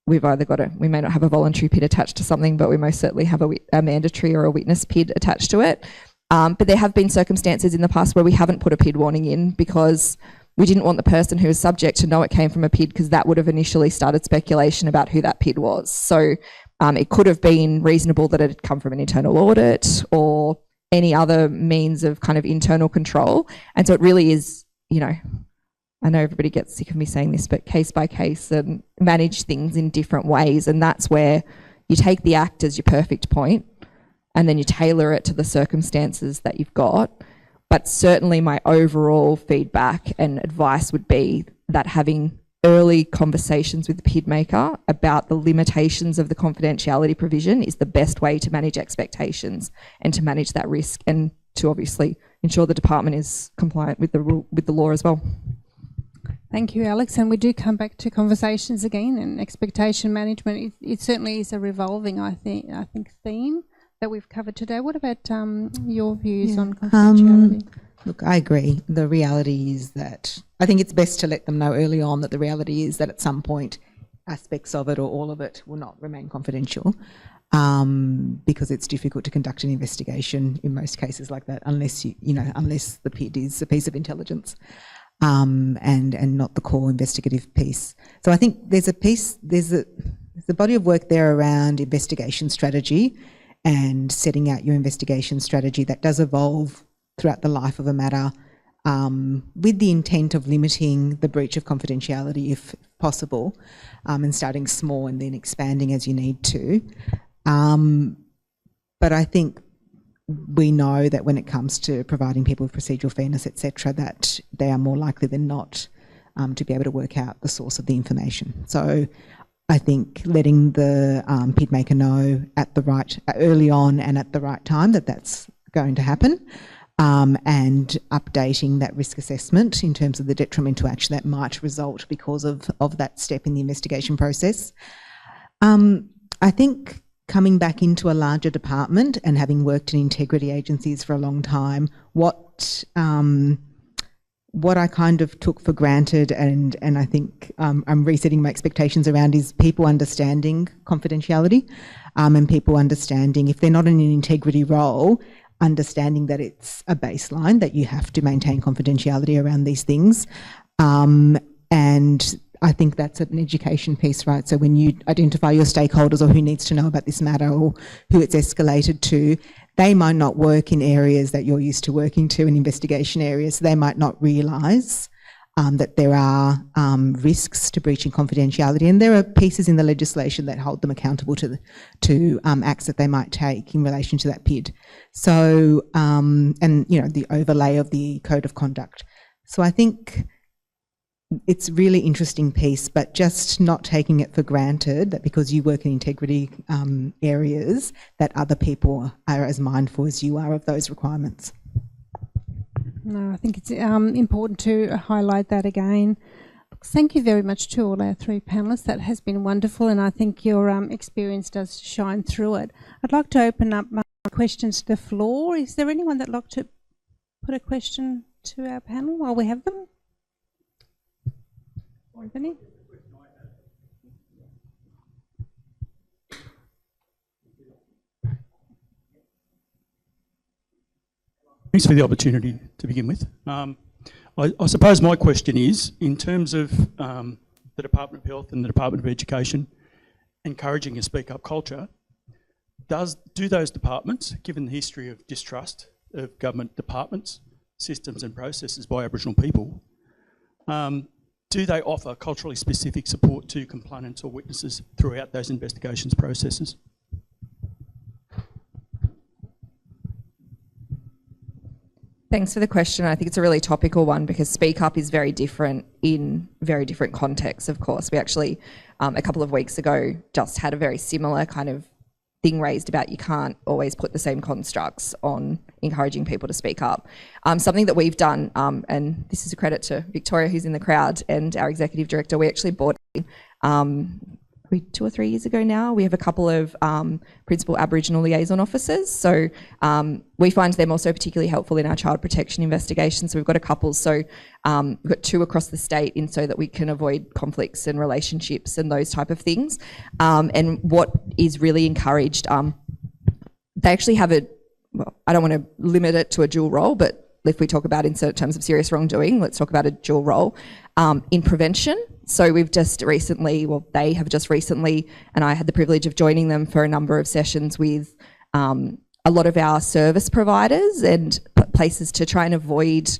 we've either we may not have a voluntary PID attached to something, but we most certainly have a mandatory or a witness PID attached to it. But there have been circumstances in the past where we haven't put a PID warning in because we didn't want the person who was subject to know it came from a PID, because that would have initially started speculation about who that PID was. So it could have been reasonable that it had come from an internal audit or any other means of kind of internal control. And so it really is, I know everybody gets sick of me saying this, but case by case and manage things in different ways. And that's where you take the act as your perfect point and then you tailor it to the circumstances that you've got. But certainly my overall feedback and advice would be that having early conversations with the PID maker about the limitations of the confidentiality provision is the best way to manage expectations and to manage that risk, and to obviously ensure the department is compliant with the law as well. Thank you, Alex. And we do come back to conversations again, and expectation management. It certainly is a revolving, I think, theme that we've covered today. What about your views on confidentiality? Look, I agree. The reality is that I think it's best to let them know early on that the reality is that at some point aspects of it or all of it will not remain confidential, because it's difficult to conduct an investigation in most cases like that unless unless the PID is a piece of intelligence. And not the core investigative piece. So I think there's a body of work there around investigation strategy and setting out your investigation strategy that does evolve throughout the life of a matter, with the intent of limiting the breach of confidentiality if possible, and starting small and then expanding as you need to. But I think we know that when it comes to providing people with procedural fairness, etc., that they are more likely than not to be able to work out the source of the information. So I think letting the PID maker know early on and at the right time that that's going to happen, and updating that risk assessment in terms of the detrimental action that might result because of that step in the investigation process. I think coming back into a larger department and having worked in integrity agencies for a long time, what I kind of took for granted, and I think I'm resetting my expectations around, is people understanding confidentiality, and people understanding, if they're not in an integrity role, understanding that it's a baseline, that you have to maintain confidentiality around these things. And I think that's an education piece, right? So when you identify your stakeholders or who needs to know about this matter or who it's escalated to, they might not work in areas that you're used to working to, in investigation areas. So they might not realise that there are risks to breaching confidentiality, and there are pieces in the legislation that hold them accountable to acts that they might take in relation to that PID. So, and the overlay of the code of conduct. So I think it's a really interesting piece, but just not taking it for granted that because you work in integrity areas, that other people are as mindful as you are of those requirements. No, I think it's important to highlight that again. Thank you very much to all our three panellists. That has been wonderful, and I think your experience does shine through it. I'd like to open up questions to the floor. Is there anyone that'd like to put a question to our panel while we have them? Anthony? Thanks for the opportunity to begin with. I suppose my question is, in terms of the Department of Health and the Department of Education encouraging a speak up culture, do those departments, given the history of distrust of government departments, systems and processes by Aboriginal people, do they offer culturally specific support to complainants or witnesses throughout those investigations processes? Thanks for the question. I think it's a really topical one because speak up is very different in very different contexts, of course. We actually, a couple of weeks ago, just had a very similar kind of thing raised about you can't always put the same constructs on encouraging people to speak up. Something that we've done, and this is a credit to Victoria who's in the crowd and our executive director, we actually brought in 2 or 3 years ago now, we have a couple of principal Aboriginal liaison officers. So we find them also particularly helpful in our child protection investigations. So we've got a couple. So we've got 2 across the state in so that we can avoid conflicts and relationships and those type of things. And what is really encouraged, they actually have well, I don't want to limit it to a dual role, but if we talk about in terms of serious wrongdoing, let's talk about a dual role in prevention. So we've just recently, well, they have just recently, and I had the privilege of joining them for a number of sessions with a lot of our service providers and places to try and avoid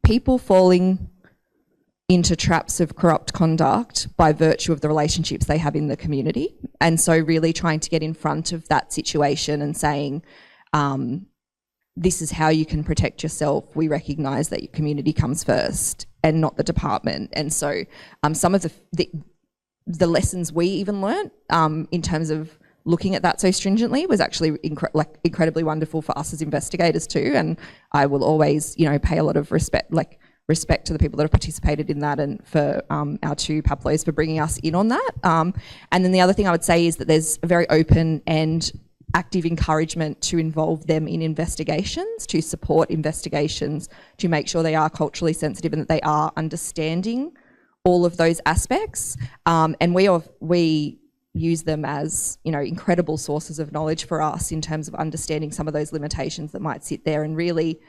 people falling into traps of corrupt conduct by virtue of the relationships they have in the community. And so really trying to get in front of that situation and saying, this is how you can protect yourself. We recognise that your community comes first and not the department. And so some of the lessons we even learnt in terms of looking at that so stringently was actually incredibly wonderful for us as investigators too. And I will always, pay a lot of respect to the people that have participated in that and for our 2 PAPLOs for bringing us in on that. And then the other thing I would say is that there's a very open and active encouragement to involve them in investigations, to support investigations, to make sure they are culturally sensitive and that they are understanding all of those aspects. And we use them as, incredible sources of knowledge for us in terms of understanding some of those limitations that might sit there and really,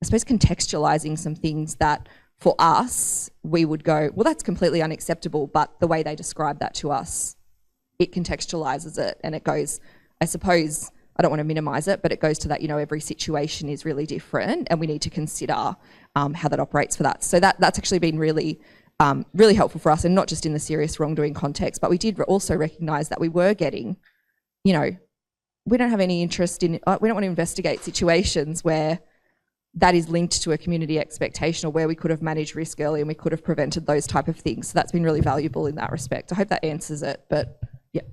I suppose, contextualising some things that for us, we would go, well, that's completely unacceptable, but the way they describe that to us, it contextualises it and it goes, I suppose, I don't want to minimise it, but it goes to that, every situation is really different and we need to consider how that operates for that. So that's actually been really, really helpful for us, and not just in the serious wrongdoing context, but we did also recognise that we were getting, we don't have any interest in, we don't want to investigate situations where that is linked to a community expectation or where we could have managed risk early and we could have prevented those type of things. So that's been really valuable in that respect. I hope that answers it, but yeah.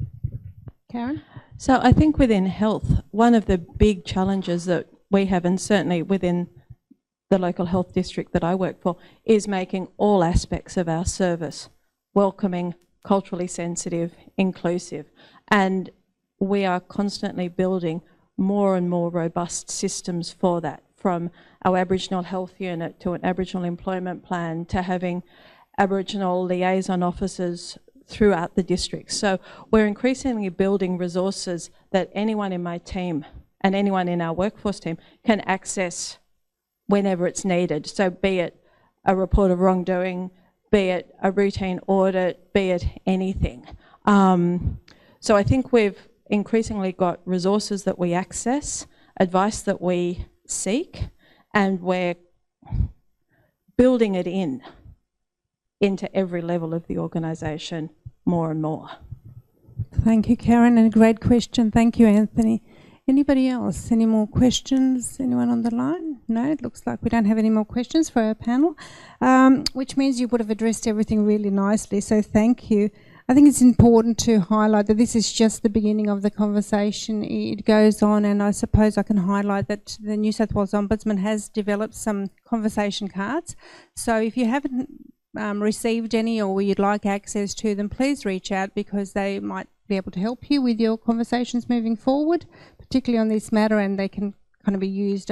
Karen? So I think within health, one of the big challenges that we have, and certainly within the local health district that I work for, is making all aspects of our service welcoming, culturally sensitive, inclusive. And we are constantly building more and more robust systems for that, from our Aboriginal health unit to an Aboriginal employment plan to having Aboriginal liaison officers throughout the district. So we're increasingly building resources that anyone in my team and anyone in our workforce team can access whenever it's needed. So be it a report of wrongdoing, be it a routine audit, be it anything. So I think we've increasingly got resources that we access, advice that we seek, and we're building it into every level of the organisation more and more. Thank you, Karen, and a great question. Thank you, Anthony. Anybody else? Any more questions? Anyone on the line? No, it looks like we don't have any more questions for our panel, which means you would have addressed everything really nicely, so thank you. I think it's important to highlight that this is just the beginning of the conversation. It goes on, and I suppose I can highlight that the New South Wales Ombudsman has developed some conversation cards. So if you haven't received any or you'd like access to them, please reach out, because they might be able to help you with your conversations moving forward, particularly on this matter, and they can kind of be used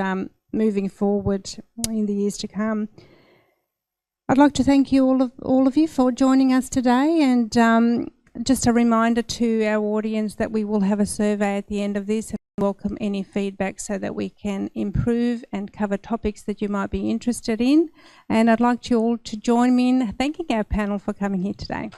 moving forward in the years to come. I'd like to thank you all of you for joining us today, and just a reminder to our audience that we will have a survey at the end of this, and welcome any feedback so that we can improve and cover topics that you might be interested in. And I'd like you all to join me in thanking our panel for coming here today.